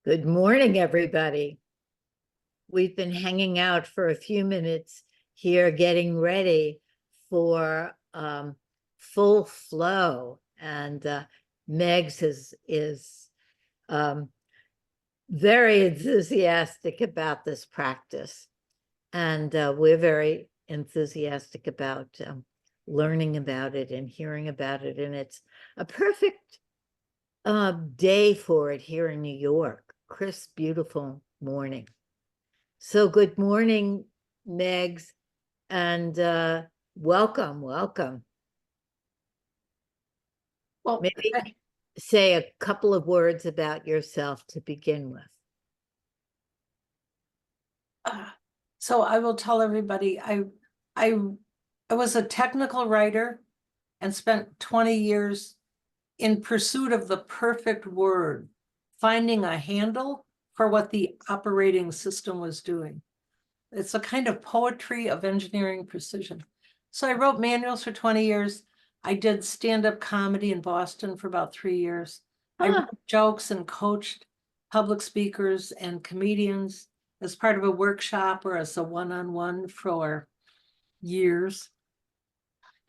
Good morning, everybody. We've been hanging out for a few minutes here, getting ready for full flow. And Meigs is very enthusiastic about this practice. And we're very enthusiastic about learning about it and hearing about it. And it's a perfect day for it here in New York. Crisp, beautiful morning. So good morning, Meigs, and welcome. Well, Maybe say a couple of words about yourself to begin with. So I will tell everybody, I was a technical writer and spent 20 years in pursuit of the perfect word, finding a handle for what the operating system was doing. It's a kind of poetry of engineering precision. So I wrote manuals for 20 years. I did stand-up comedy in Boston for about 3 years. I wrote jokes and coached public speakers and comedians as part of a workshop or as a one-on-one for years.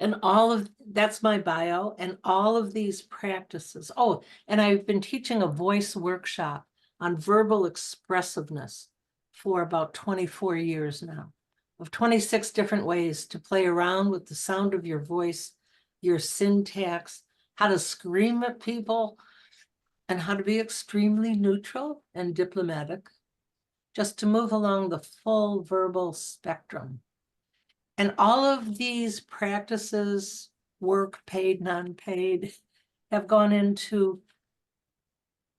And all of that's my bio, and all of these practices. Oh, and I've been teaching a voice workshop on verbal expressiveness for about 24 years now, of 26 different ways to play around with the sound of your voice, your syntax, how to scream at people, and how to be extremely neutral and diplomatic, just to move along the full verbal spectrum. And all of these practices, work, paid, non-paid, have gone into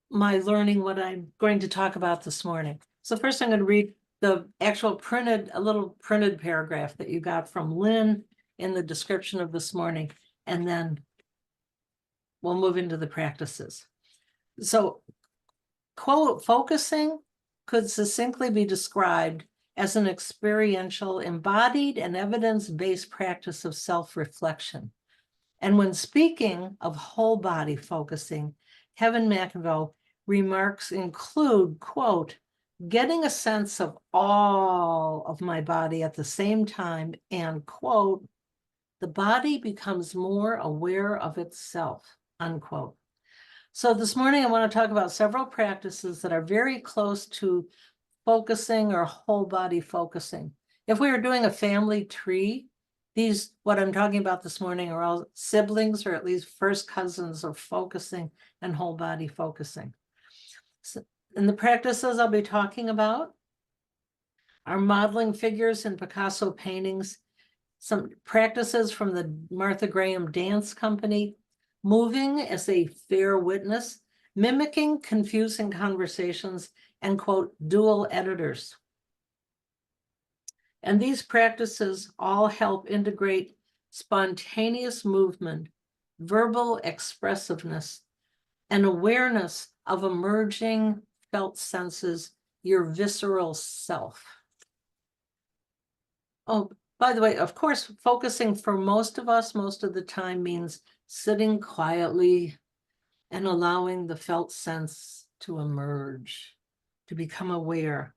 my learning what I'm going to talk about this morning. So first I'm going to read the actual a little printed paragraph that you got from Lynn in the description of this morning, and then we'll move into the practices. So, quote, focusing could succinctly be described as an experiential, embodied, and evidence-based practice of self-reflection. And when speaking of whole body focusing, McEvenue remarks include, quote, getting a sense of all of my body at the same time, and, quote, the body becomes more aware of itself, unquote. So this morning I want to talk about several practices that are very close to focusing or whole body focusing. If we were doing a family tree, what I'm talking about this morning are all siblings or at least first cousins of focusing and whole body focusing. So, and the practices I'll be talking about are modeling figures in Picasso paintings, some practices from the Martha Graham Dance Company, moving as a fair witness, mimicking confusing conversations, and, quote, dual editors. And these practices all help integrate spontaneous movement, verbal expressiveness, and awareness of emerging felt senses, your visceral self. Oh, by the way, of course, focusing for most of us, most of the time, means sitting quietly and allowing the felt sense to emerge, to become aware.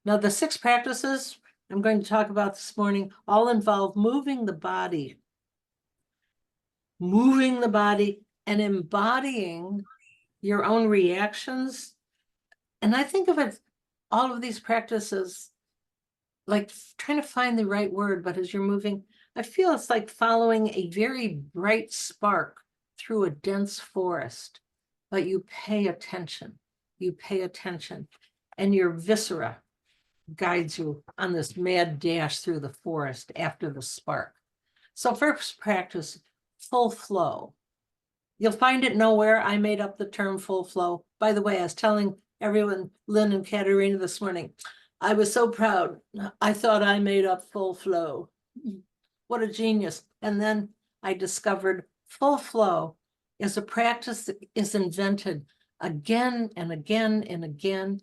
Now, the 6 practices I'm going to talk about this morning all involve moving the body and embodying your own reactions. And I think of it, all of these practices, like trying to find the right word, but as you're moving, I feel it's like following a very bright spark through a dense forest, but you pay attention, and your viscera guides you on this mad dash through the forest after the spark. So first practice, full flow. You'll find it nowhere. I made up the term full flow. By the way, I was telling everyone, Lynn and Katerina this morning, I was so proud. I thought I made up full flow. What a genius. And then I discovered full flow is a practice that is invented again and again and again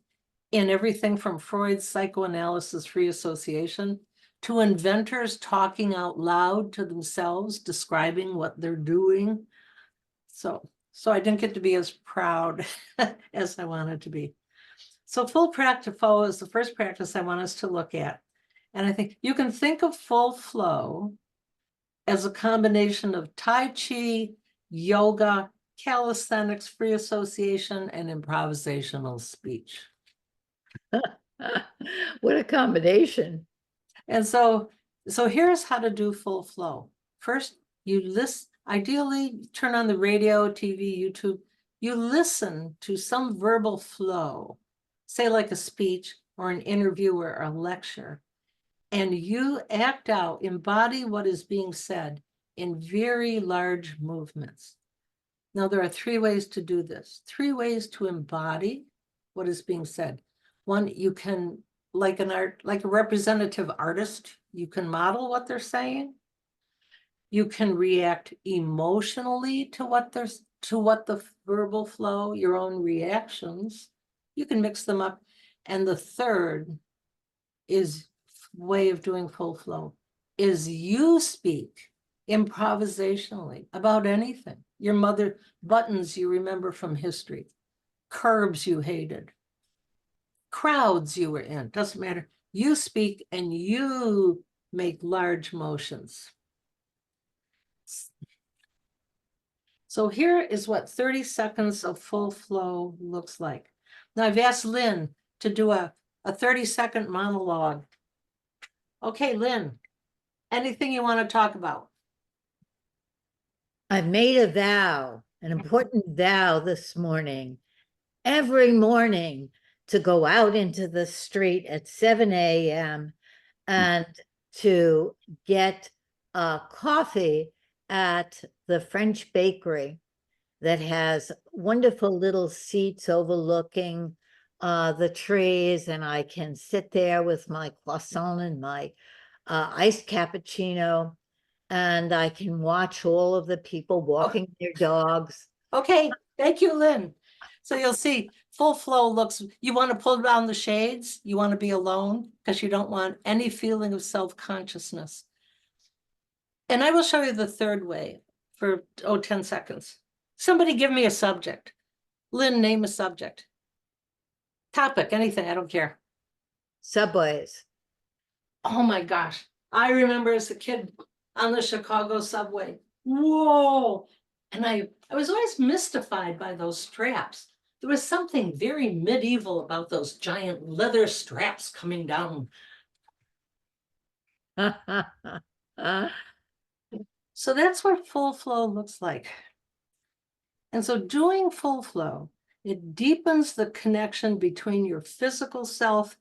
in everything from Freud's psychoanalysis free association to inventors talking out loud to themselves, describing what they're doing. So I didn't get to be as proud as I wanted to be. So full practice flow is the first practice I want us to look at. And I think you can think of full flow as a combination of Tai Chi, yoga, calisthenics, free association, and improvisational speech. What a combination. And so here's how to do full flow. First, you listen, ideally turn on the radio, TV, YouTube. You listen to some verbal flow, say like a speech or an interview or a lecture, and you act out, embody what is being said in very large movements. Now, there are 3 ways to do this, 3 ways to embody what is being said. One, you can, like a representative artist, you can model what they're saying. You can react emotionally to what the verbal flow, your own reactions. You can mix them up. And the third way of doing full flow is you speak improvisationally about anything. Your mother, buttons you remember from history, curbs you hated, crowds you were in, doesn't matter. You speak and you make large motions. So here is what 30 seconds of full flow looks like. Now I've asked Lynn to do a 30-second monologue. Okay, Lynn, anything you want to talk about? I've made a vow, an important vow this morning, every morning to go out into the street at 7 a.m. and to get coffee at the French bakery that has wonderful little seats overlooking the trees, and I can sit there with my croissant and my iced cappuccino, and I can watch all of the people walking their dogs. Okay, thank you, Lynn. So you'll see full flow looks, you want to pull down the shades, you want to be alone because you don't want any feeling of self-consciousness. And I will show you the third way for 10 seconds. Somebody give me a subject. Lynn, name a subject. Topic, anything, I don't care. Subways. Oh my gosh. I remember as a kid on the Chicago subway. Whoa. And I was always mystified by those straps. There was something very medieval about those giant leather straps coming down. So that's what full flow looks like. And so doing full flow, it deepens the connection between your physical self,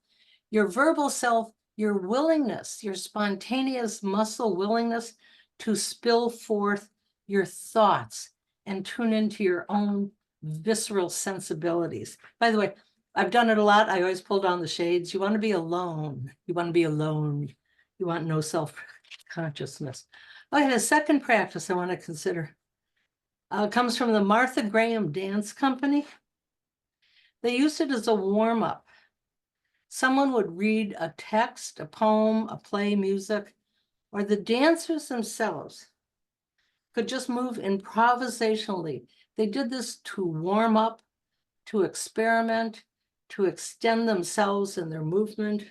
your verbal self, your willingness, your spontaneous muscle willingness to spill forth your thoughts and tune into your own visceral sensibilities. By the way, I've done it a lot. I always pull down the shades. You want to be alone. You want to be alone. You want no self-consciousness. Okay, the second practice I want to consider comes from the Martha Graham Dance Company. They used it as a warm-up. Someone would read a text, a poem, a play, music, or the dancers themselves could just move improvisationally. They did this to warm up, to experiment, to extend themselves in their movement.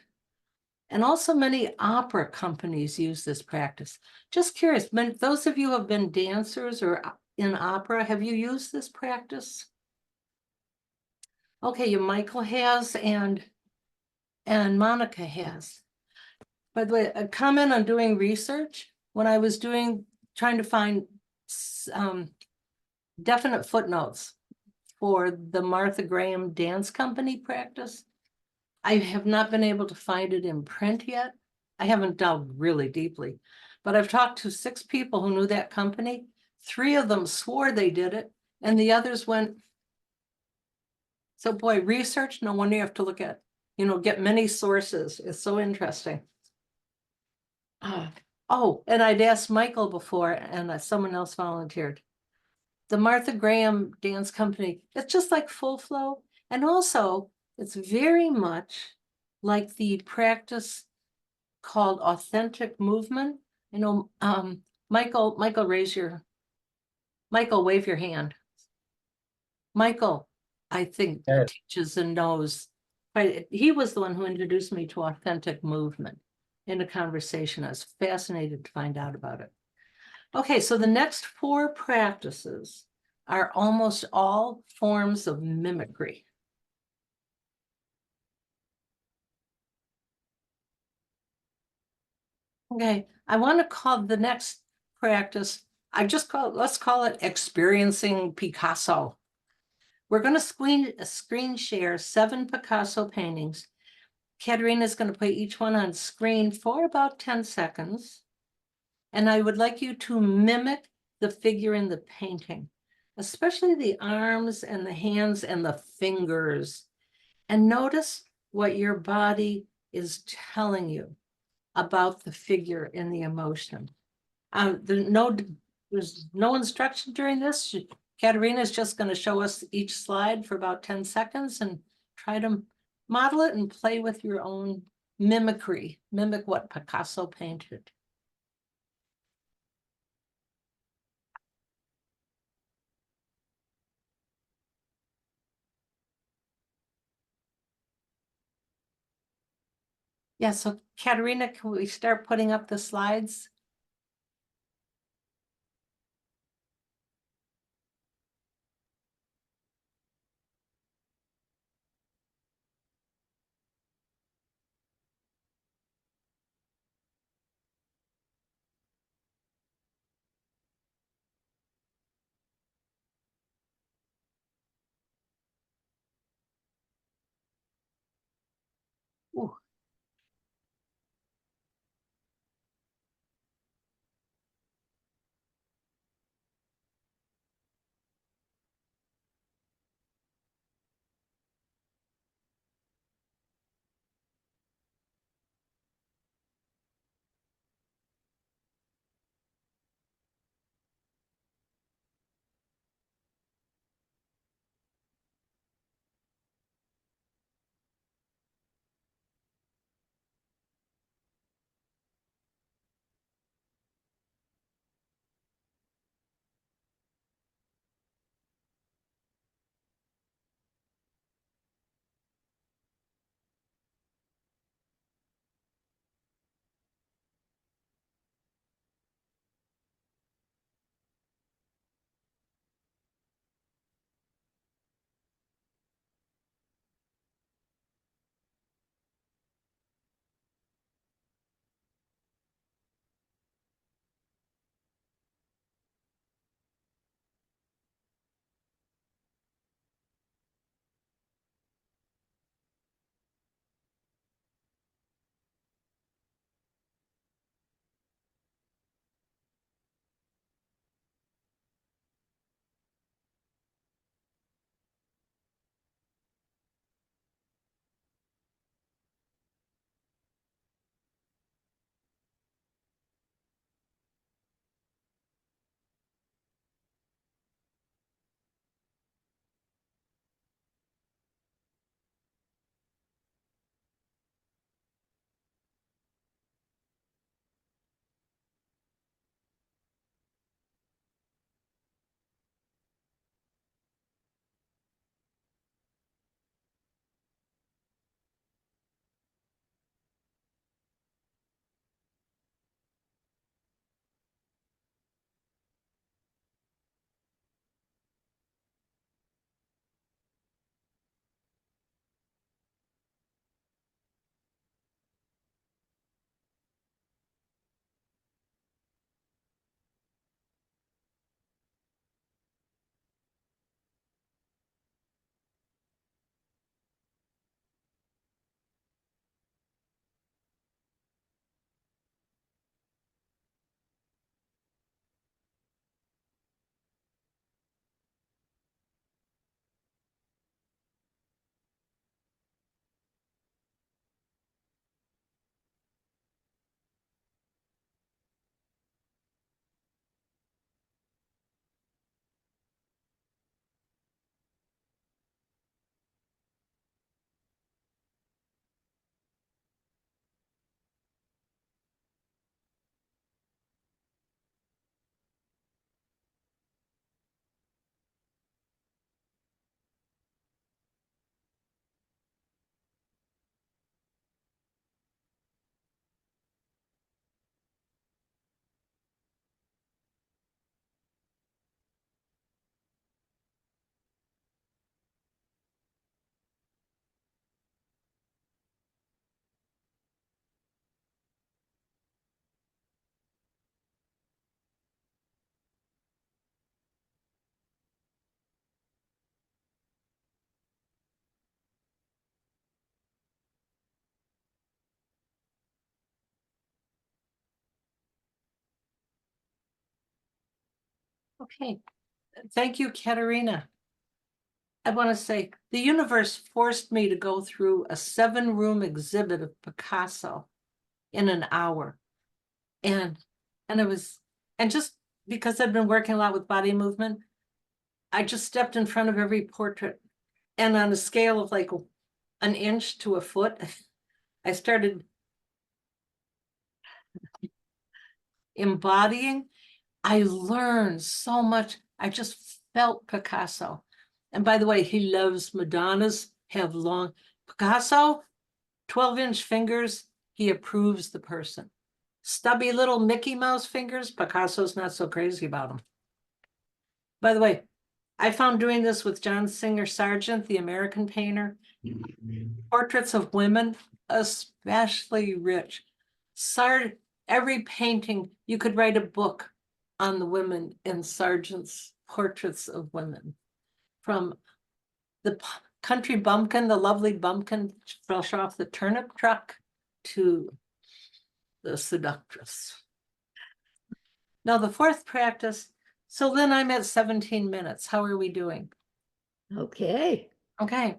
And also many opera companies use this practice. Just curious, those of you who have been dancers or in opera, have you used this practice? Okay, Michael has and Monica has. By the way, a comment on doing research, when I was trying to find definite footnotes for the Martha Graham Dance Company practice, I have not been able to find it in print yet. I haven't delved really deeply, but I've talked to 6 people who knew that company. 3 of them swore they did it, and the others went. So boy, research, no wonder you have to look at, get many sources. It's so interesting. Oh, and I'd asked Michael before, and someone else volunteered. The Martha Graham Dance Company, it's just like full flow. And also, it's very much like the practice called authentic movement. Michael, wave your hand. Michael, I think teaches and knows he was the one who introduced me to authentic movement in a conversation. I was fascinated to find out about it. Okay, so the next 4 practices are almost all forms of mimicry. Okay, I want to call the next practice, let's call it experiencing Picasso. We're going to screen share 7 Picasso paintings. Katerina is going to put each one on screen for about 10 seconds. And I would like you to mimic the figure in the painting, especially the arms and the hands and the fingers. And notice what your body is telling you about the figure in the emotion. There's no instruction during this. Katerina is just going to show us each slide for about 10 seconds and try to model it and play with your own mimicry. Mimic what Picasso painted. Yeah, so Katerina, can we start putting up the slides? Ooh. Okay, thank you, Katerina. I want to say the universe forced me to go through a 7-room exhibit of Picasso in an hour. And just because I've been working a lot with body movement, I just stepped in front of every portrait. And on a scale of like an inch to a foot, I started embodying. I learned so much. I just felt Picasso. And by the way, he loves Madonnas, have long, Picasso, 12-inch fingers, he approves the person. Stubby little Mickey Mouse fingers, Picasso's not so crazy about them. By the way, I found doing this with John Singer Sargent, the American painter, portraits of women, especially rich. Every painting, you could write a book on the women in Sargent's portraits of women. From the country bumpkin, the lovely bumpkin fresh off the turnip truck, to the seductress. Now the fourth practice, so Lynn, I'm at 17 minutes. How are we doing? Okay. Okay.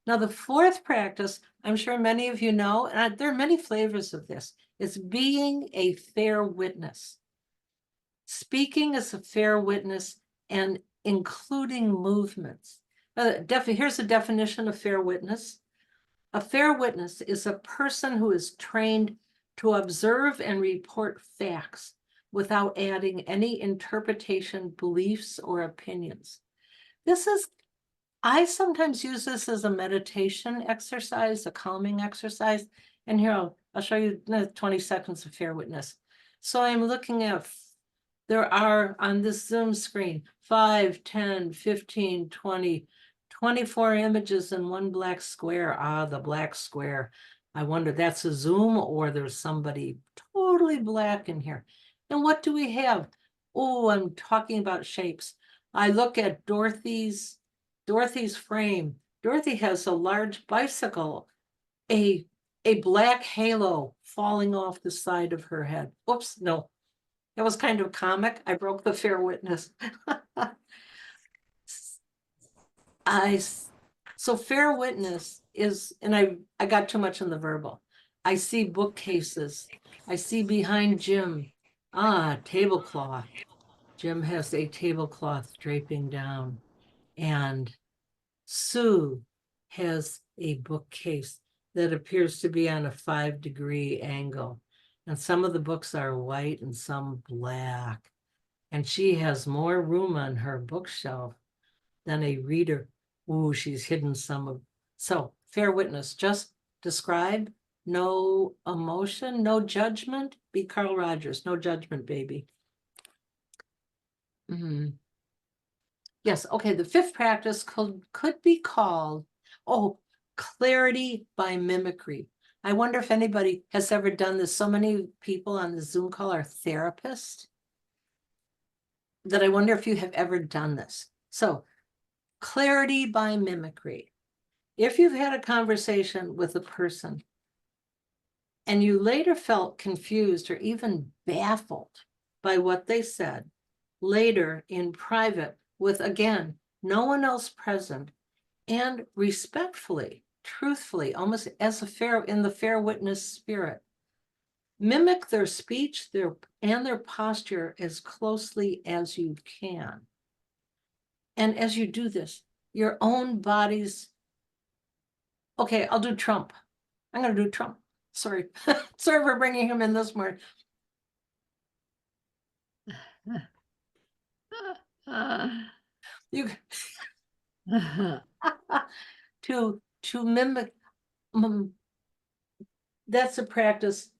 Now the fourth practice, I'm sure many of you know, and there are many flavors of this. It's being a fair witness. Speaking as a fair witness and including movements. Here's a definition of fair witness. A fair witness is a person who is trained to observe and report facts without adding any interpretation, beliefs, or opinions. I sometimes use this as a meditation exercise, a calming exercise. And here, I'll show you 20 seconds of fair witness. So I'm looking at, there are on this Zoom screen, 5, 10, 15, 20, 24 images in one black square. Ah, the black square. I wonder, that's a Zoom or there's somebody totally black in here. And what do we have? Oh, I'm talking about shapes. I look at Dorothy's frame. Dorothy has a large bicycle, a black halo falling off the side of her head. Oops, no, that was kind of comic. I broke the fair witness. So fair witness is, and I got too much in the verbal. I see bookcases. I see behind Jim, tablecloth. Jim has a tablecloth draping down, and Sue has a bookcase that appears to be on a 5-degree angle. And some of the books are white and some black. And she has more room on her bookshelf than a reader. Ooh, she's hidden some of. So, fair witness, just describe, no emotion, no judgment. Be Carl Rogers, no judgment, baby. Yes, okay, the fifth practice could be called, clarity by mimicry. I wonder if anybody has ever done this. So many people on the Zoom call are therapists that I wonder if you have ever done this. So, clarity by mimicry. If you've had a conversation with a person and you later felt confused or even baffled by what they said, later in private with, again, no one else present, and respectfully, truthfully, almost as in the fair witness spirit, mimic their speech and their posture as closely as you can. And as you do this, your own body's, okay, I'll do Trump. I'm going to do Trump. Sorry. Sorry for bringing him in this morning. You to mimic, that's a practice,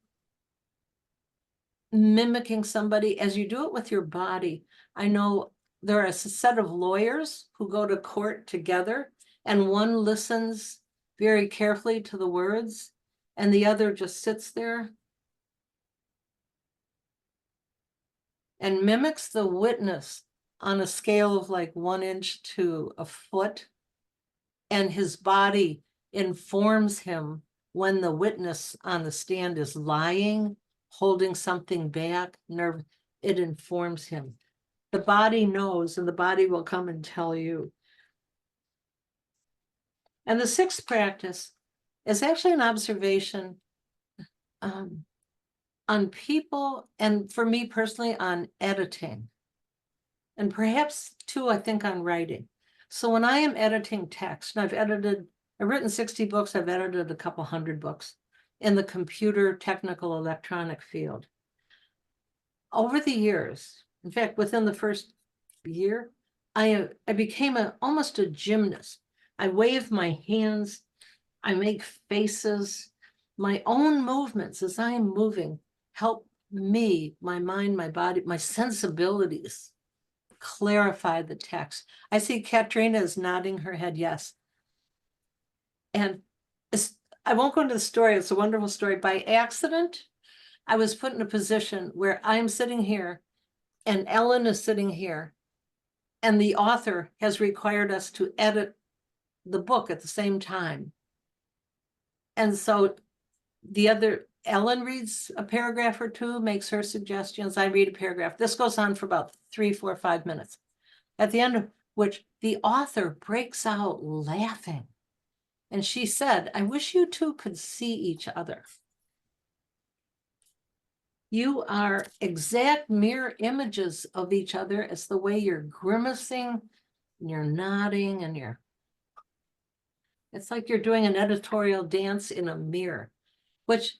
mimicking somebody as you do it with your body. I know there are a set of lawyers who go to court together, and one listens very carefully to the words and the other just sits there and mimics the witness on a scale of like 1 inch to a foot. And his body informs him when the witness on the stand is lying, holding something back, it informs him. The body knows, and the body will come and tell you. And the sixth practice is actually an observation on people, and for me personally, on editing. And perhaps too, I think, on writing. So when I am editing text, and I've written 60 books, I've edited a couple hundred books in the computer, technical, electronic field. Over the years, in fact, within the first year, I became almost a gymnast. I wave my hands, I make faces, my own movements as I am moving help me, my mind, my body, my sensibilities clarify the text. I see Katrina is nodding her head yes. And I won't go into the story, it's a wonderful story. By accident, I was put in a position where I'm sitting here and Ellen is sitting here, and the author has required us to edit the book at the same time. And so Ellen reads a paragraph or two, makes her suggestions, I read a paragraph. This goes on for about 3, 4, 5 minutes, at the end of which the author breaks out laughing. And she said, I wish you two could see each other. You are exact mirror images of each other. It's the way you're grimacing, and you're nodding, and it's like you're doing an editorial dance in a mirror, which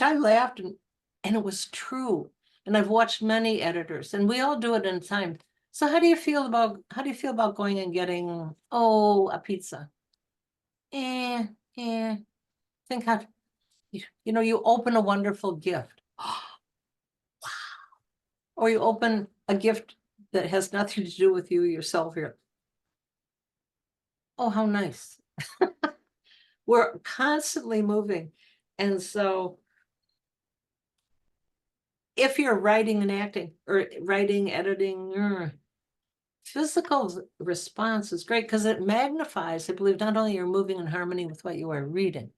I laughed, and it was true. And I've watched many editors, and we all do it in time. So how do you feel about going and getting, a pizza? Think how, you open a wonderful gift. Wow. Or you open a gift that has nothing to do with you yourself here. Oh, how nice. We're constantly moving. And so if you're writing and acting, or writing, editing, physical response is great because it magnifies, I believe, not only you're moving in harmony with what you are reading,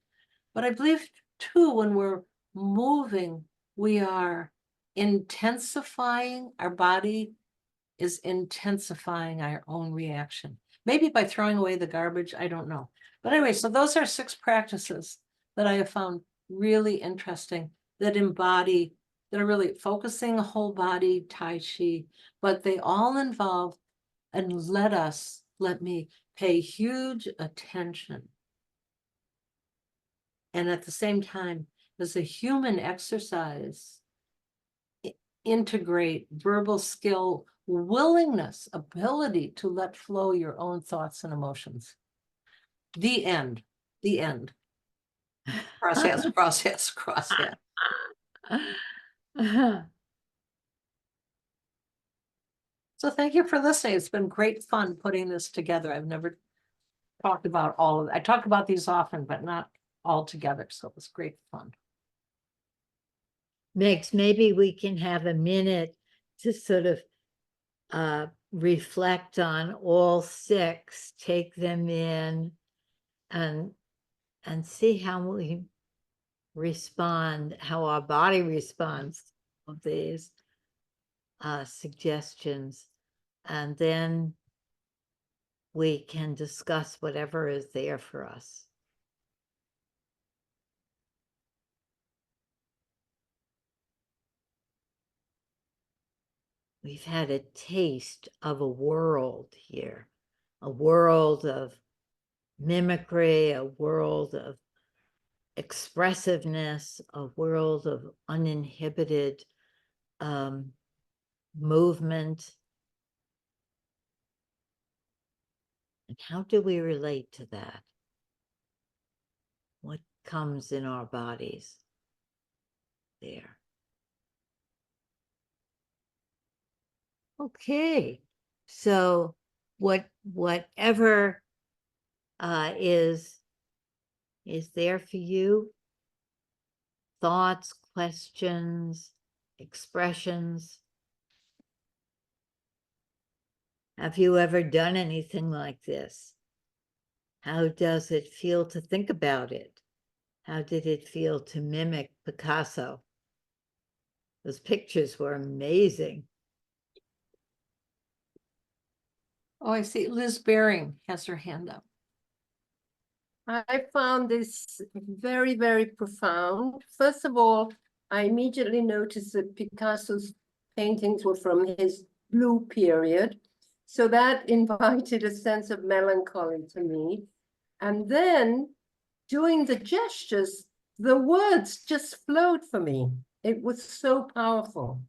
but I believe too, when we're moving, we are intensifying, our body is intensifying our own reaction. Maybe by throwing away the garbage, I don't know. But anyway, so those are 6 practices that I have found really interesting, that are really focusing a whole body Tai Chi, but they all involve and let me pay huge attention. And at the same time, as a human exercise, integrate verbal skill, willingness, ability to let flow your own thoughts and emotions. The end. Cross hats. So thank you for listening. It's been great fun putting this together. I've never talked about all of it. I talk about these often, but not all together. So it was great fun. Meigs, maybe we can have a minute to sort of reflect on all 6, take them in, and see how we respond, how our body responds to these suggestions, and then we can discuss whatever is there for us. We've had a taste of a world here, a world of mimicry, a world of expressiveness, a world of uninhibited movement. And how do we relate to that? What comes in our bodies there? Okay, so whatever is there for you, thoughts, questions, expressions. Have you ever done anything like this? How does it feel to think about it? How did it feel to mimic Picasso? Those pictures were amazing. Oh, I see. Liz Baring has her hand up. I found this very, very profound. First of all, I immediately noticed that Picasso's paintings were from his blue period. So that invited a sense of melancholy to me. And then doing the gestures, the words just flowed for me. It was so powerful.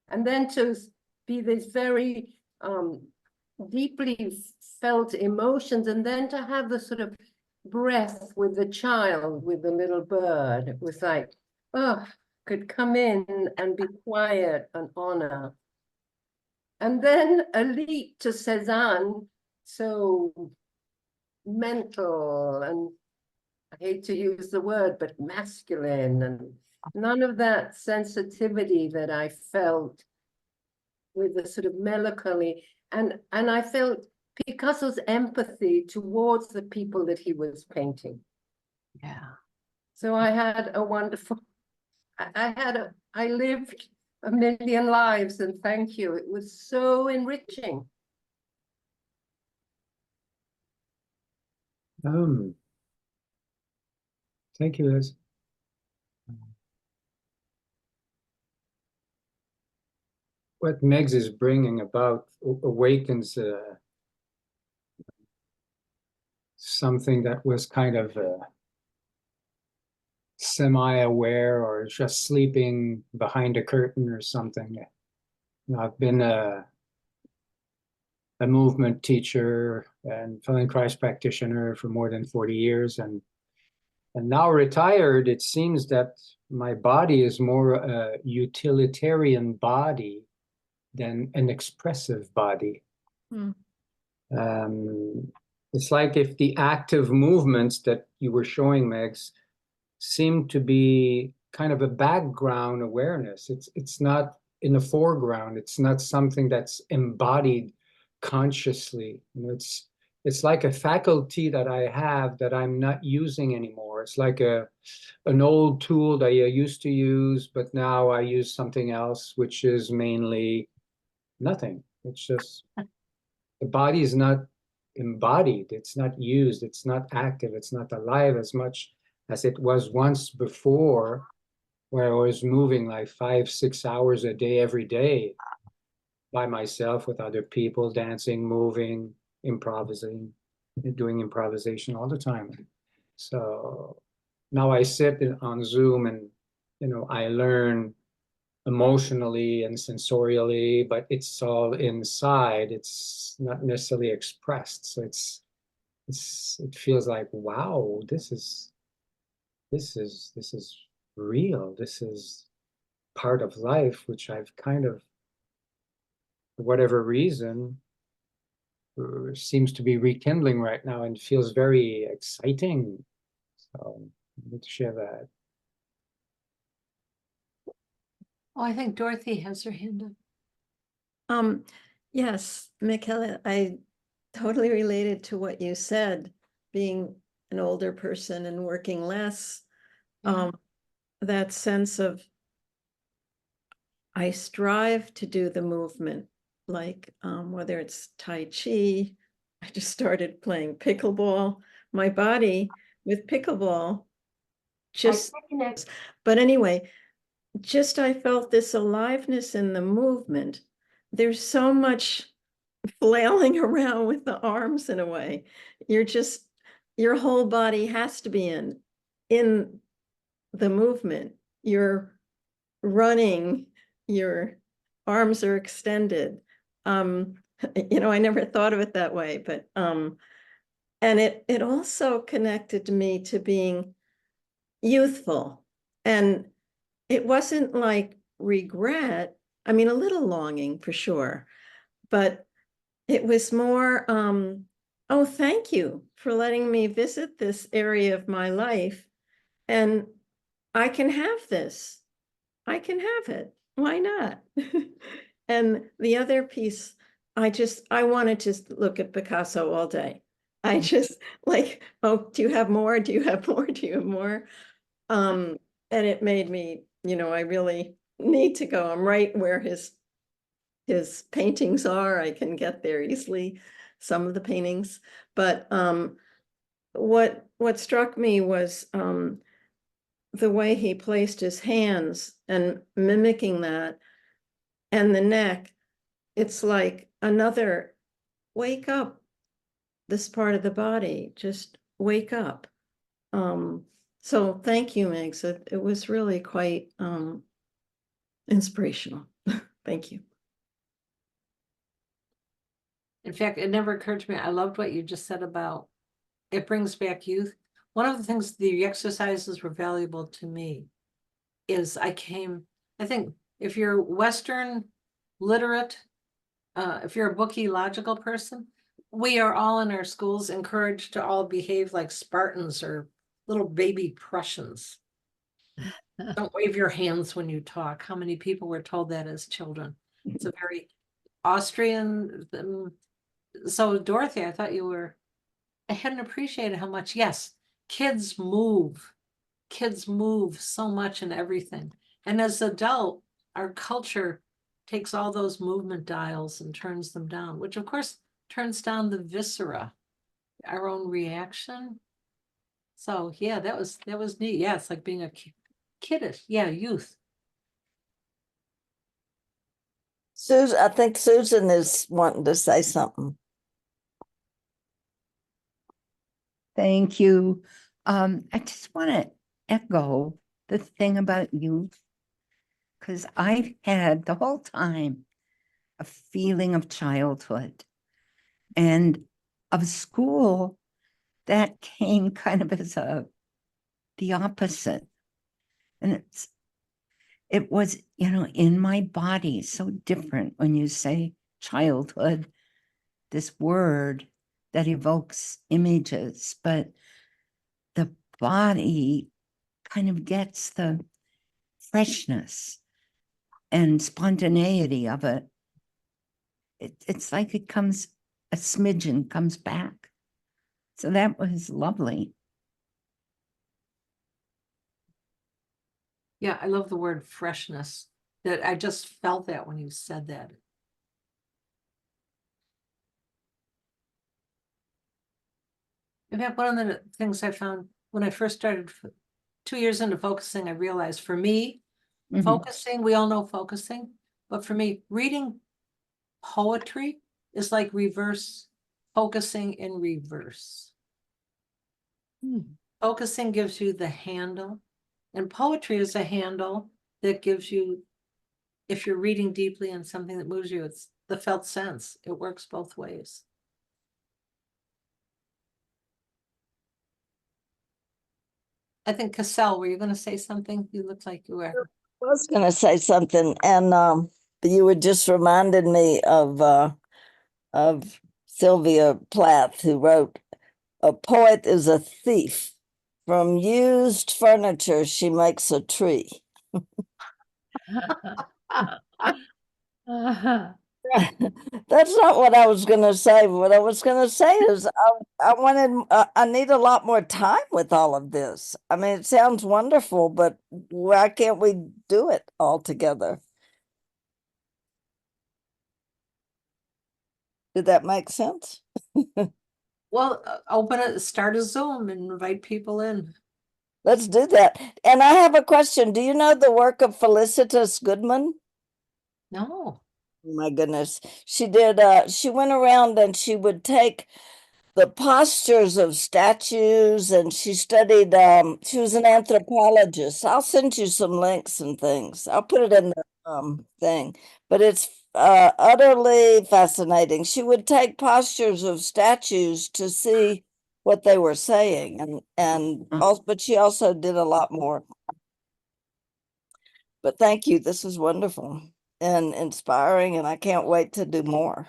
And then to be this very deeply felt emotions, and then to have the sort of breath with the child, with the little bird. It was like, oh, could come in and be quiet and honor. And then a leap to Cézanne, so mental, and I hate to use the word, but masculine, and none of that sensitivity that I felt with the sort of melancholy. And I felt Picasso's empathy towards the people that he was painting. Yeah. So I had a wonderful, I lived a million lives, and thank you. It was so enriching. Thank you, Liz. What Meigs is bringing about awakens something that was kind of semi-aware or just sleeping behind a curtain or something. You know, I've been a movement teacher and Feldenkrais practitioner for more than 40 years, and now retired, it seems that my body is more a utilitarian body than an expressive body. It's like if the active movements that you were showing, Meigs, seem to be kind of a background awareness. It's not in the foreground. It's not something that's embodied consciously. You know, it's like a faculty that I have that I'm not using anymore. It's like an old tool that I used to use, but now I use something else, which is mainly nothing. It's just the body is not embodied. It's not used. It's not active. It's not alive as much as it was once before, where I was moving like 5-6 hours a day every day by myself with other people, dancing, moving, improvising, doing improvisation all the time. So now I sit on Zoom and, you know, I learn emotionally and sensorially, but it's all inside. It's not necessarily expressed. So it feels like, wow, this is real. This is part of life, which I've kind of, for whatever reason, seems to be rekindling right now and feels very exciting. So I need to share that. Oh, I think Dorothy has her hand up. Yes, Michaela, I totally related to what you said, being an older person and working less. That sense of, I strive to do the movement, like whether it's Tai Chi, I just started playing pickleball. My body with pickleball just, but anyway, just I felt this aliveness in the movement. There's so much flailing around with the arms in a way. You're just, your whole body has to be in the movement. You're running, your arms are extended. You know, I never thought of it that way, but and it also connected me to being youthful. And it wasn't like regret. I mean, a little longing for sure, but it was more, oh, thank you for letting me visit this area of my life. And I can have this. I can have it. Why not? And the other piece, I wanted to look at Picasso all day. I just like, oh, do you have more? Do you have more? Do you have more? And it made me, you know, I really need to go. I'm right where his paintings are. I can get there easily. some of the paintings, but what struck me was the way he placed his hands and mimicking that, and the neck. It's like another wake up, this part of the body, just wake up. So thank you, Meigs. It was really quite inspirational. Thank you. In fact, it never occurred to me. I loved what you just said about it brings back youth. One of the things the exercises were valuable to me is I think if you're Western literate, if you're a booky, logical person, we are all in our schools encouraged to all behave like Spartans or little baby Prussians. Don't wave your hands when you talk. How many people were told that as children? It's a very Austrian. So Dorothy, I thought I hadn't appreciated how much, yes, kids move so much in everything. And as an adult, our culture takes all those movement dials and turns them down, which of course turns down the viscera, our own reaction. So yeah, that was neat. Yeah, it's like being a kiddish, yeah, youth. Susan, I think Susan is wanting to say something. Thank you. I just want to echo the thing about youth, because I've had the whole time a feeling of childhood and of school that came kind of as the opposite. And it was, in my body, so different when you say childhood, this word that evokes images, but the body kind of gets the freshness and spontaneity of it. It's like a smidgen comes back. So that was lovely. Yeah, I love the word freshness. That I just felt that when you said that. In fact, one of the things I found when I first started 2 years into focusing, I realized for me, focusing, we all know focusing, but for me, reading poetry is like reverse focusing in reverse. Focusing gives you the handle, and poetry is a handle that gives you, if you're reading deeply in something that moves you, it's the felt sense. It works both ways. I think Cassell, were you going to say something? You looked like you were. I was going to say something, and you were just reminded me of Sylvia Plath, who wrote, "A poet is a thief. From used furniture, she makes a tree." That's not what I was going to say. What I was going to say is I need a lot more time with all of this. I mean, it sounds wonderful, but why can't we do it all together? Did that make sense? Well, open it, start a Zoom and invite people in. Let's do that. And I have a question. Do you know the work of Felicitas Goodman? No. Oh my goodness. She went around and she would take the postures of statues, and she studied, she was an anthropologist. I'll send you some links and things. I'll put it in the thing, but it's utterly fascinating. She would take postures of statues to see what they were saying, and also, but she also did a lot more. But thank you. This is wonderful and inspiring, and I can't wait to do more.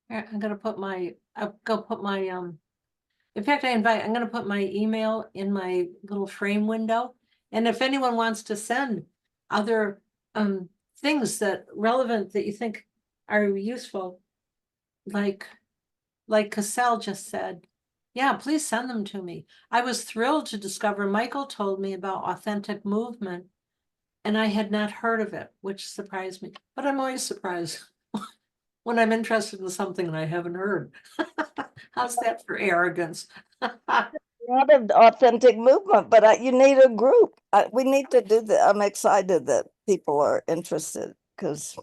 I'm gonna put my, in fact, I'm gonna put my email in my little frame window. And if anyone wants to send other things that relevant that you think are useful, like Cassell just said, yeah, please send them to me. I was thrilled to discover Michael told me about authentic movement, and I had not heard of it, which surprised me, but I'm always surprised when I'm interested in something and I haven't heard. How's that for arrogance? Not an authentic movement, but you need a group. We need to do that. I'm excited that people are interested because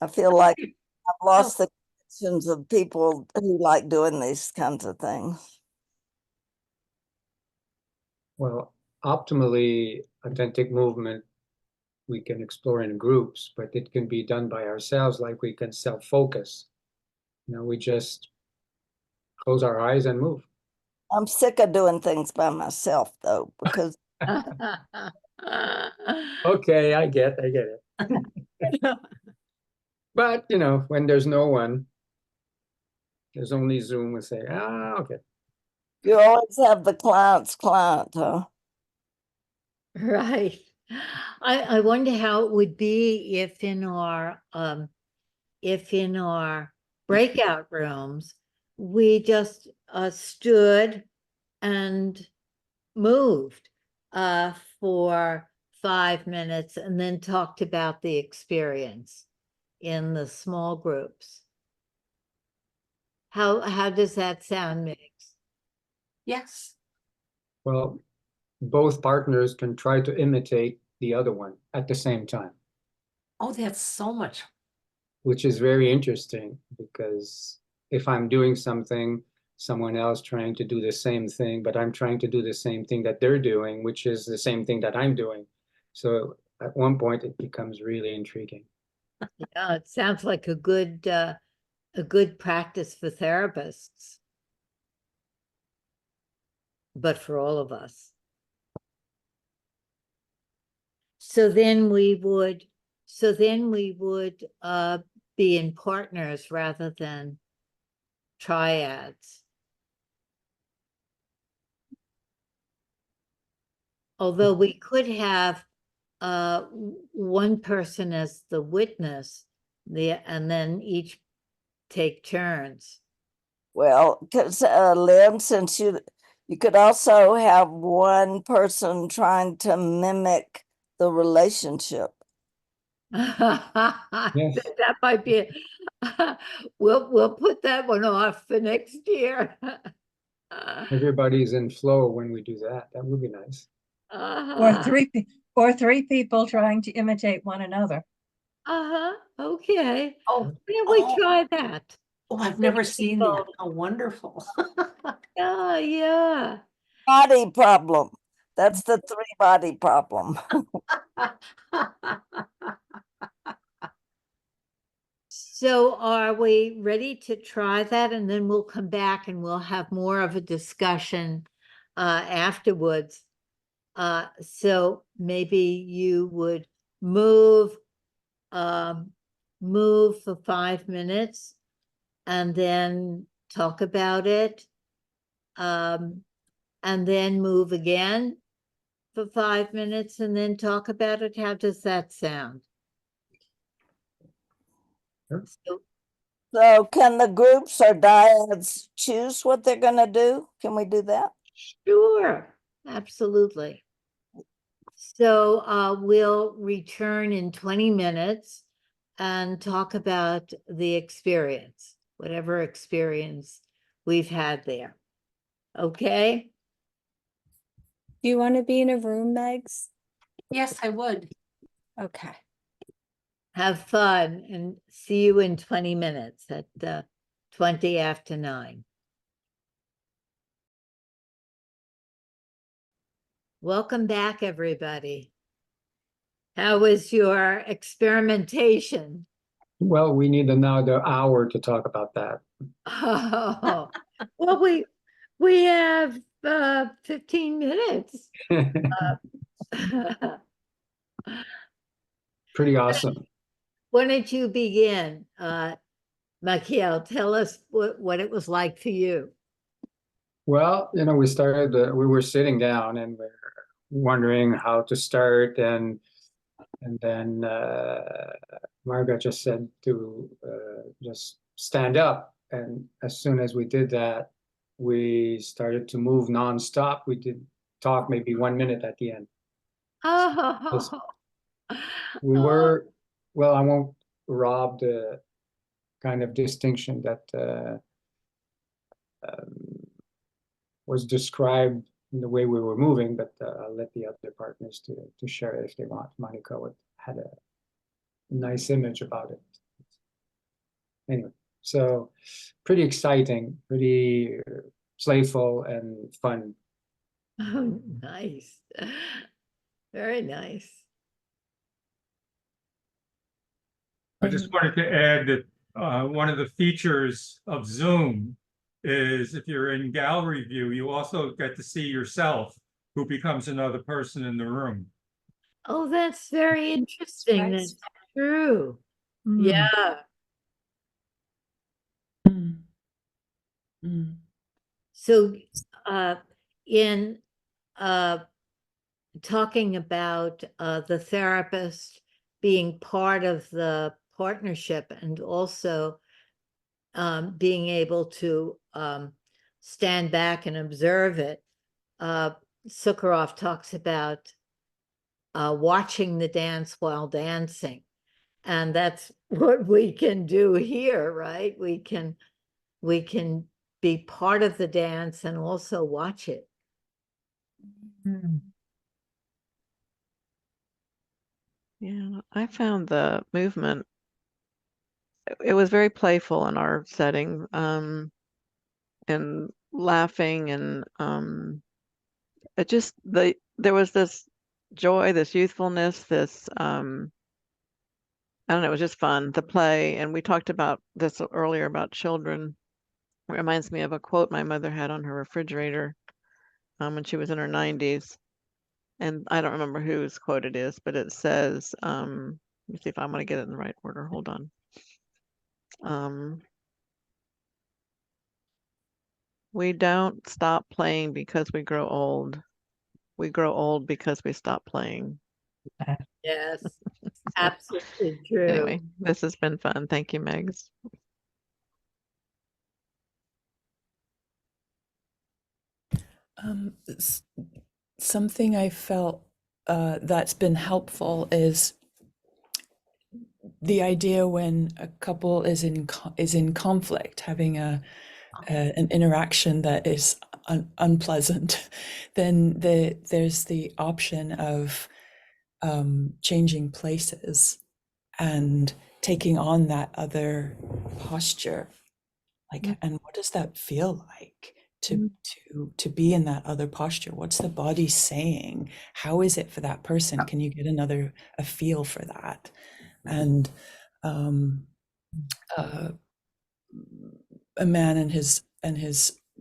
I feel like I've lost the connections of people who like doing these kinds of things. Well, optimally, authentic movement we can explore in groups, but it can be done by ourselves, like we can self-focus. We just close our eyes and move. I'm sick of doing things by myself though, because Okay, I get it. But, when there's no one, there's only Zoom, we say, okay. you always have the client's client, huh? Right. I wonder how it would be if in our breakout rooms, we just stood and moved for 5 minutes and then talked about the experience in the small groups. How does that sound, Meigs? Yes. Well, both partners can try to imitate the other one at the same time, Oh, that's so much. which is very interesting because if I'm doing something, someone else trying to do the same thing, but I'm trying to do the same thing that they're doing, which is the same thing that I'm doing. So at one point it becomes really intriguing. Yeah, it sounds like a good practice for therapists, but for all of us. So then we would be in partners rather than triads. Although we could have one person as the witness, and then each take turns. Well, because Lynn, since you could also have one person trying to mimic the relationship. Yes. That might be it. We'll put that one off for next year. Everybody's in flow when we do that. That would be nice. Or three people trying to imitate one another. Okay. Oh, Why don't we try that? oh, I've never seen that. people. How wonderful. Yeah. Body problem. That's the 3-body problem. So are we ready to try that? And then we'll come back and we'll have more of a discussion afterwards. So maybe you would move for 5 minutes and then talk about it. And then move again for 5 minutes and then talk about it. How does that sound? Sure. So can the groups or dyads choose what they're going to do? Can we do that? Sure, absolutely. So we'll return in 20 minutes and talk about the experience, whatever experience we've had there. Okay? Do you want to be in a room, Meigs? Yes, I would. Okay. Have fun and see you in 20 minutes at 20 after 9. Welcome back, everybody. How was your experimentation? Well, we need another hour to talk about that. Oh, well, we have 15 minutes. Pretty awesome. Why don't you begin, Machiel? Tell us what it was like for you. Well, we started, we were sitting down and we're wondering how to start. And then Margaret just said to just stand up. And as soon as we did that, we started to move nonstop. We did talk maybe 1 minute at the end. Oh, We were, well, I won't rob the kind of distinction that was described in the way we were moving, but I'll let the other partners to share it if they want. Monica had a nice image about it. Anyway, so pretty exciting, pretty playful and fun. Oh, nice. Very nice. I just wanted to add that one of the features of Zoom is if you're in gallery view, you also get to see yourself, who becomes another person in the room. Oh, that's very interesting. That's true. Mm. Yeah. Mm. Mm. So in talking about the therapist being part of the partnership and also being able to stand back and observe it, Sukharov talks about watching the dance while dancing. And that's what we can do here, right? We can be part of the dance and also watch it. Yeah, I found the movement, it was very playful in our setting, and laughing, and it just, there was this joy, this youthfulness, this I don't know, it was just fun to play. And we talked about this earlier about children. It reminds me of a quote my mother had on her refrigerator when she was in her 90s. And I don't remember whose quote it is, but it says, let me see if I'm going to get it in the right order. Hold on. We don't stop playing because we grow old. We grow old because we stop playing. Yes, absolutely true. Anyway, this has been fun. Thank you, Meigs. Something I felt that's been helpful is the idea when a couple is in conflict, having an interaction that is unpleasant, then there's the option of changing places and taking on that other posture. Like, and what does that feel like to be in that other posture? What's the body saying? How is it for that person? Can you get a feel for that? And a man and his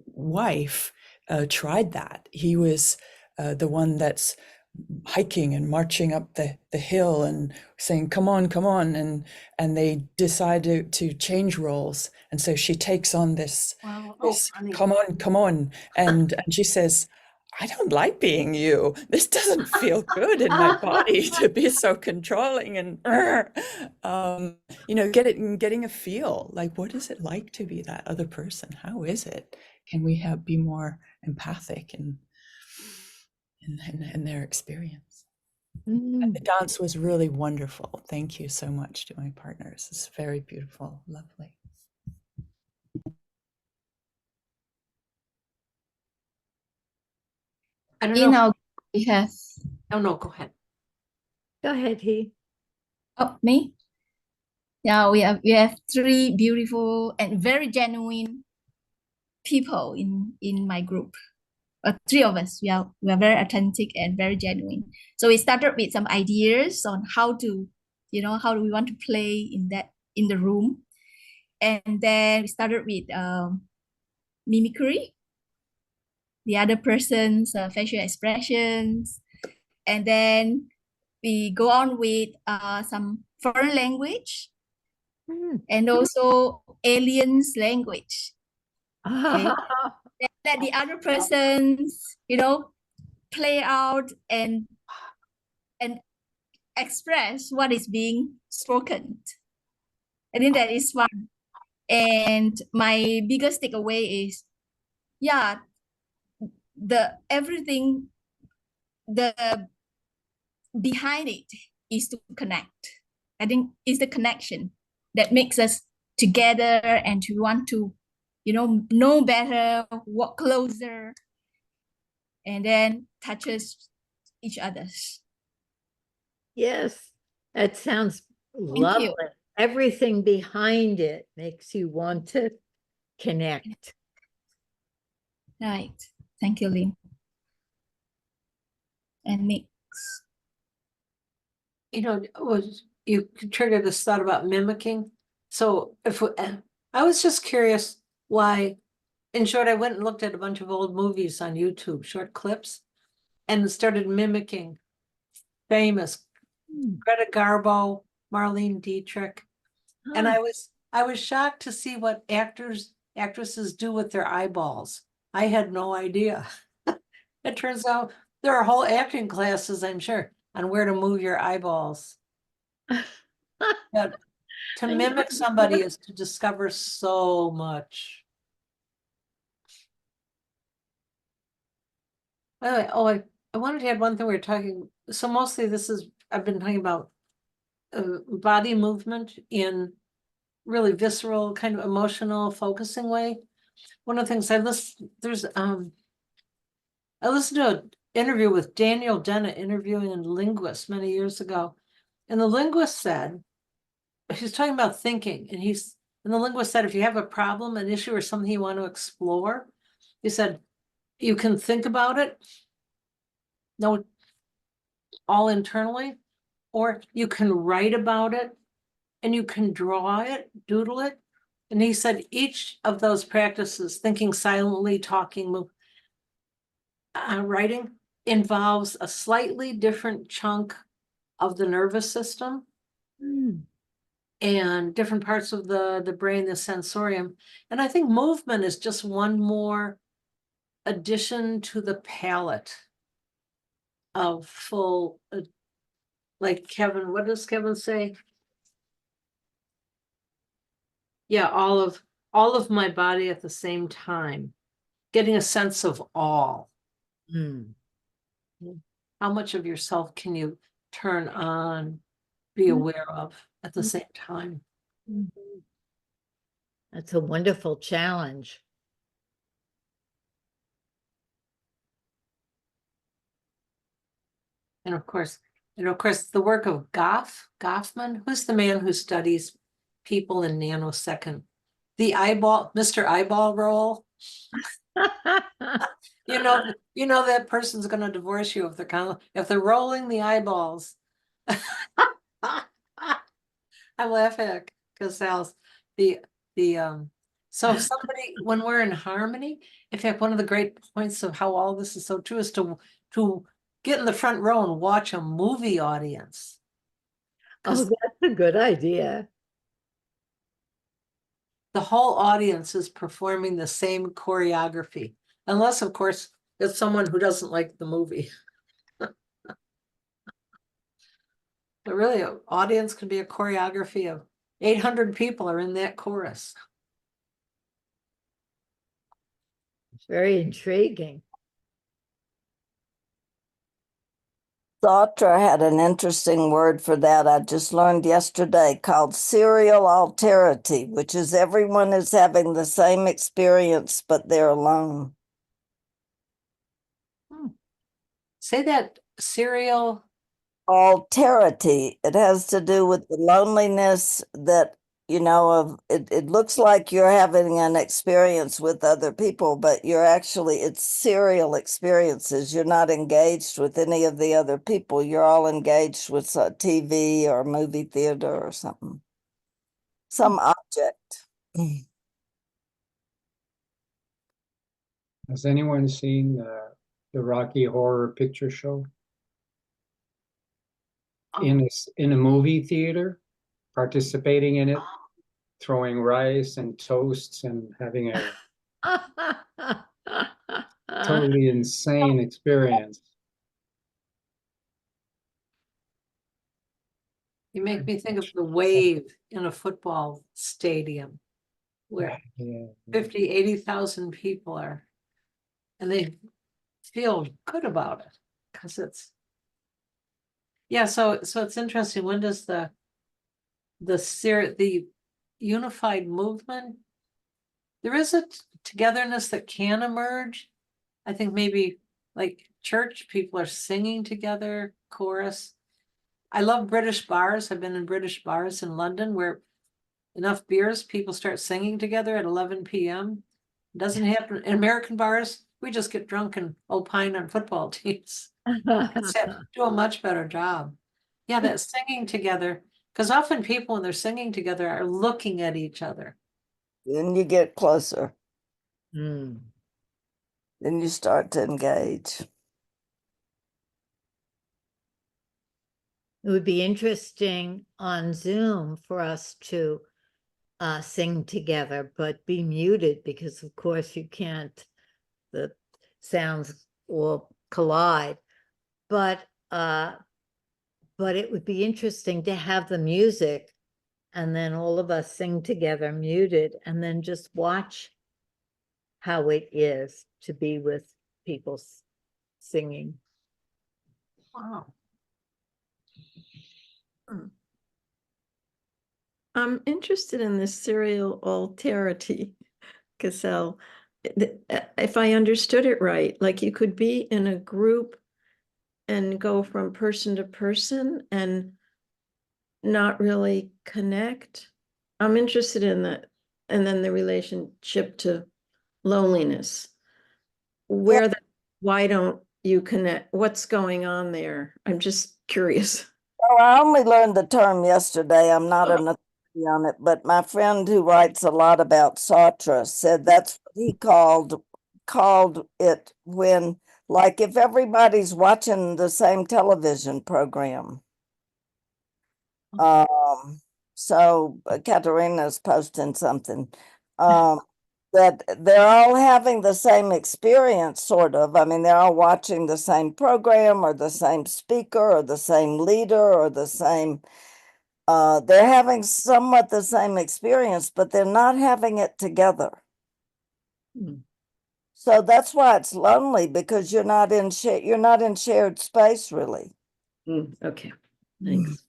wife tried that. He was the one that's hiking and marching up the hill and saying, come on, and they decide to change roles. And so she takes on this, come on, and she says, I don't like being you. This doesn't feel good in my body to be so controlling and getting a feel like, what is it like to be that other person? How is it? Can we be more empathic in their experience? And the dance was really wonderful. Thank you so much to my partners. It's very beautiful, lovely. I don't know. We have. Oh, no, go ahead. Go ahead, he. Oh, me? Yeah, we have three beautiful and very genuine people in my group. Three of us. We are very authentic and very genuine. So we started with some ideas on how do we want to play in the room, and then we started with mimicry, the other person's facial expressions, and then we go on with some foreign language and also aliens language. Okay. Let the other persons, play out and express what is being spoken. I think that is fun. And my biggest takeaway is, everything behind it is to connect. I think it's the connection that makes us together and to want to, know better, walk closer, and then touches each other's. Yes, that sounds you. lovely. Everything behind it makes you want to connect. Right. Thank you, Lynn. And Meigs. You triggered this thought about mimicking. So I was just curious why, in short, I went and looked at a bunch of old movies on YouTube, short clips, and started mimicking famous Greta Garbo, Marlene Dietrich. And I was shocked to see what actresses do with their eyeballs. I had no idea. It turns out there are whole acting classes, I'm sure, on where to move your eyeballs. But to mimic somebody is to discover so much. By the way, I wanted to add one thing we were talking. So mostly I've been talking about body movement in really visceral, kind of emotional, focusing way. One of the things I listened to an interview with Daniel Dennett interviewing a linguist many years ago. And the linguist said, he's talking about thinking, and the linguist said, if you have a problem, an issue, or something you want to explore, he said, you can think about it, no, all internally, or you can write about it, and you can draw it, doodle it. And he said each of those practices, thinking silently, talking, writing, involves a slightly different chunk of the nervous system and different parts of the brain, the sensorium. And I think movement is just one more addition to the palette of full, like Kevin, what does Kevin say? Yeah, all of my body at the same time, getting a sense of all. How much of yourself can you turn on, be aware of at the same time? That's a wonderful challenge. And of course, the work of Goffman, who's the man who studies people in nanosecond, Mr. Eyeball roll. You know that person's going to divorce you if they're rolling the eyeballs. I'm laughing because Sal's so if somebody, when we're in harmony, in fact, one of the great points of how all this is so true is to get in the front row and watch a movie audience. Oh, that's a good idea. The whole audience is performing the same choreography, unless, of course, it's someone who doesn't like the movie. But really, an audience can be a choreography of 800 people are in that chorus. It's very intriguing. Sartre had an interesting word for that I just learned yesterday called serial alterity, which is everyone is having the same experience, but they're alone. Say that, serial alterity. It has to do with the loneliness that, of it looks like you're having an experience with other people, but it's serial experiences. You're not engaged with any of the other people. You're all engaged with TV or movie theater or something, some object. Has anyone seen the Rocky Horror Picture Show? In a movie theater, participating in it, throwing rice and toasts and having a totally insane experience. You make me think of the wave in a football stadium where 50, 80,000 people are, and they feel good about it because it's, so it's interesting. When does the the unified movement, there is a togetherness that can emerge. I think maybe like church, people are singing together, chorus. I love British bars. I've been in British bars in London where enough beers, people start singing together at 11 p.m. Doesn't happen in American bars. We just get drunk and opine on football teams. Do a much better job. Yeah, that singing together, because often people when they're singing together are looking at each other. Then you get closer. Mm. Then you start to engage. It would be interesting on Zoom for us to sing together, but be muted because of course you can't, the sounds will collide. But it would be interesting to have the music and then all of us sing together muted and then just watch how it is to be with people singing. Wow. I'm interested in this serial alterity, Cassell. If I understood it right, like you could be in a group and go from person to person and not really connect. I'm interested in that. And then the relationship to loneliness. Why don't you connect? What's going on there? I'm just curious. Well, I only learned the term yesterday. I'm not an authority on it, but my friend who writes a lot about Sartre said that's what he called it when, like, if everybody's watching the same television program. So Katerina's posting something. That they're all having the same experience, sort of. I mean, they're all watching the same program or the same speaker or the same leader or the same, they're having somewhat the same experience, but they're not having it together. So that's why it's lonely, because you're not in shared space, really. Okay, thanks.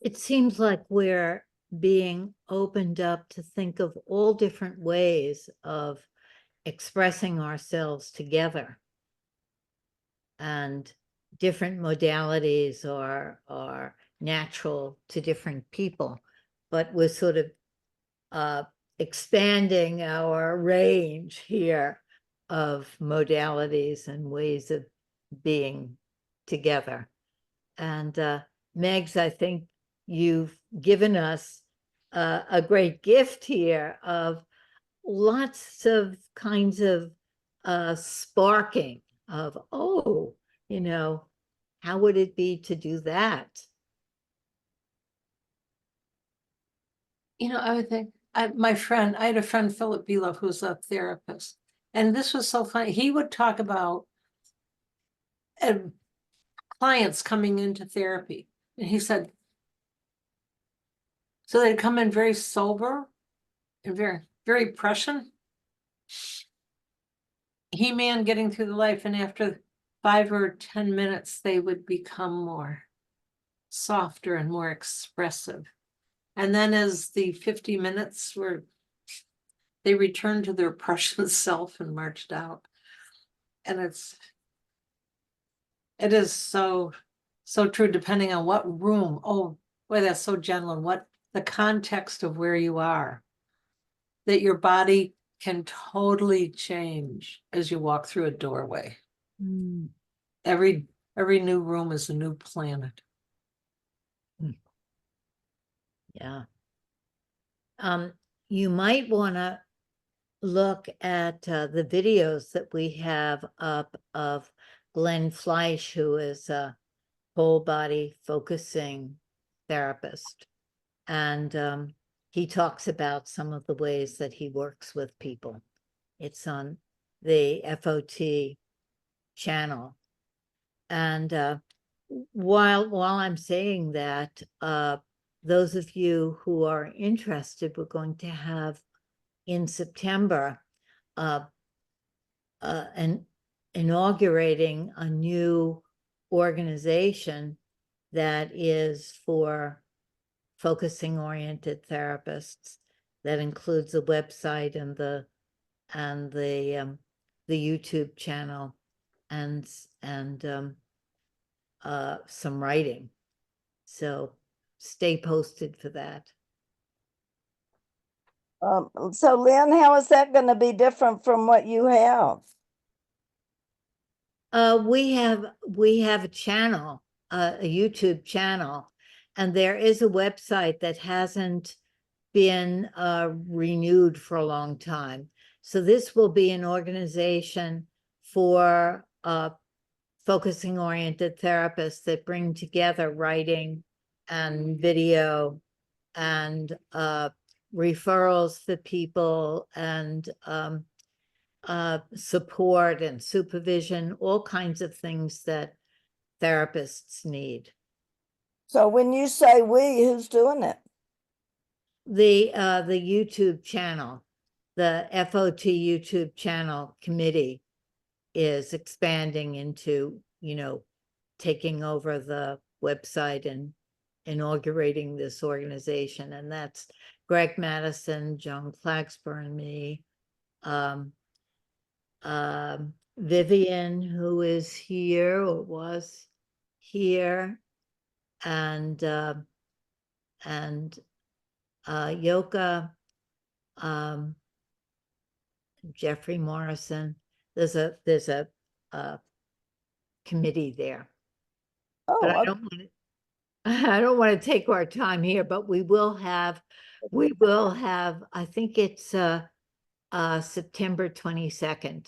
It seems like we're being opened up to think of all different ways of expressing ourselves together. And different modalities are natural to different people, but we're sort of expanding our range here of modalities and ways of being together. And Meigs, I think you've given us a great gift here of lots of kinds of sparking of, oh, how would it be to do that? I would think, I had a friend, Philip, who's a therapist. And this was so funny. He would talk about clients coming into therapy. And he said, so they'd come in very sober and very, very Prussian. He-Man getting through the life. And after 5 or 10 minutes, they would become more softer and more expressive. And then as the 50 minutes they returned to their Prussian self and marched out. And it is so true, depending on what room. Oh, boy, that's so gentle. And what the context of where you are, that your body can totally change as you walk through a doorway. Every new room is a new planet. Yeah. You might want to look at the videos that we have up of Glenn Fleisch, who is a whole body focusing therapist. And he talks about some of the ways that he works with people. It's on the FOT channel. And while I'm saying that, those of you who are interested, we're going to have in September and inaugurating a new organization that is for focusing oriented therapists, that includes a website and the YouTube channel and some writing. So stay posted for that. So Lynn, how is that going to be different from what you have? We have a channel, a YouTube channel, and there is a website that hasn't been renewed for a long time. So this will be an organization for focusing oriented therapists that bring together writing and video and referrals for people and support and supervision, all kinds of things that therapists need. So when you say we, who's doing it? The YouTube channel, the FOT YouTube channel committee is expanding into, taking over the website and inaugurating this organization. And that's Greg Madison, Joan Clagsburn, me, Vivian, who is here or was here, and Yoka, Jeffrey Morrison. There's a committee there. Oh, but I don't want to take our time here, but we will have, I think it's September 22nd,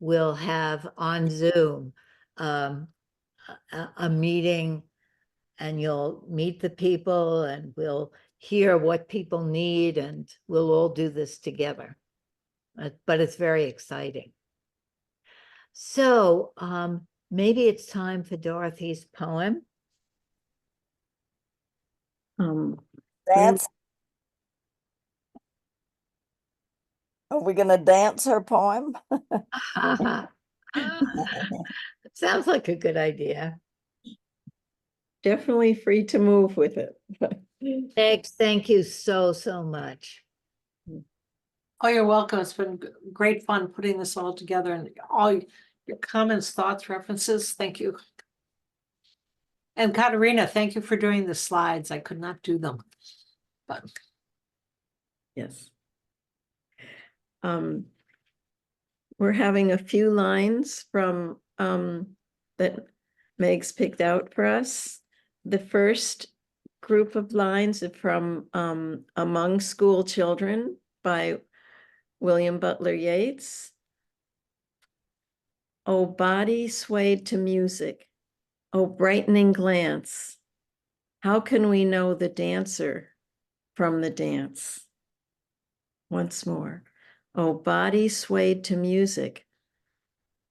we'll have on Zoom a meeting, and you'll meet the people and we'll hear what people need, and we'll all do this together. But it's very exciting. So maybe it's time for Dorothy's poem. Dance. Are we going to dance her poem? It sounds like a good idea. Definitely free to move with it. Thanks. Thank you so much. Oh, you're welcome. It's been great fun putting this all together, and all your comments, thoughts, references. Thank you. And Katerina, thank you for doing the slides. I could not do them, but Yes. We're having a few lines from that Meigs picked out for us. The first group of lines are from Among School Children by William Butler Yeats. Oh, body swayed to music, oh, brightening glance, how can we know the dancer from the dance? Once more. Oh, body swayed to music,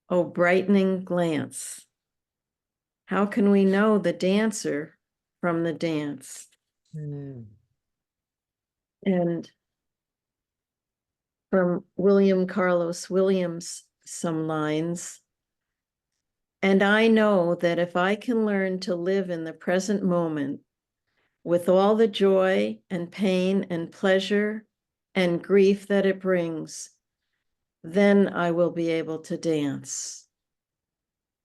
oh, brightening glance, how can we know the dancer from the dance? And from William Carlos Williams, some lines. And I know that if I can learn to live in the present moment with all the joy and pain and pleasure and grief that it brings, then I will be able to dance.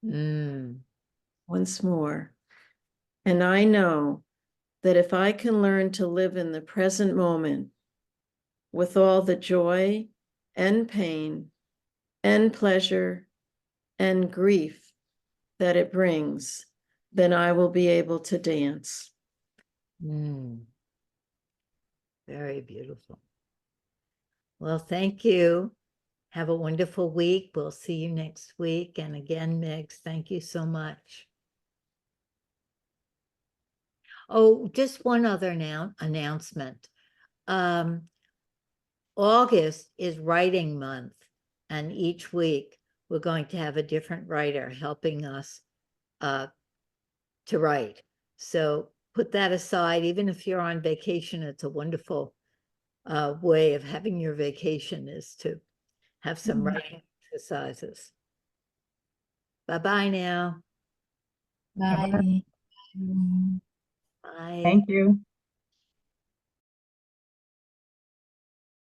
Once more. And I know that if I can learn to live in the present moment with all the joy and pain and pleasure and grief that it brings, then I will be able to dance. Very beautiful. Well, thank you. Have a wonderful week. We'll see you next week. And again, Meigs, thank you so much. Oh, just one other announcement. August is writing month, and each week we're going to have a different writer helping us to write. So put that aside. Even if you're on vacation, it's a wonderful way of having your vacation, is to have some writing exercises. Bye-bye now. Bye. Bye. Thank you.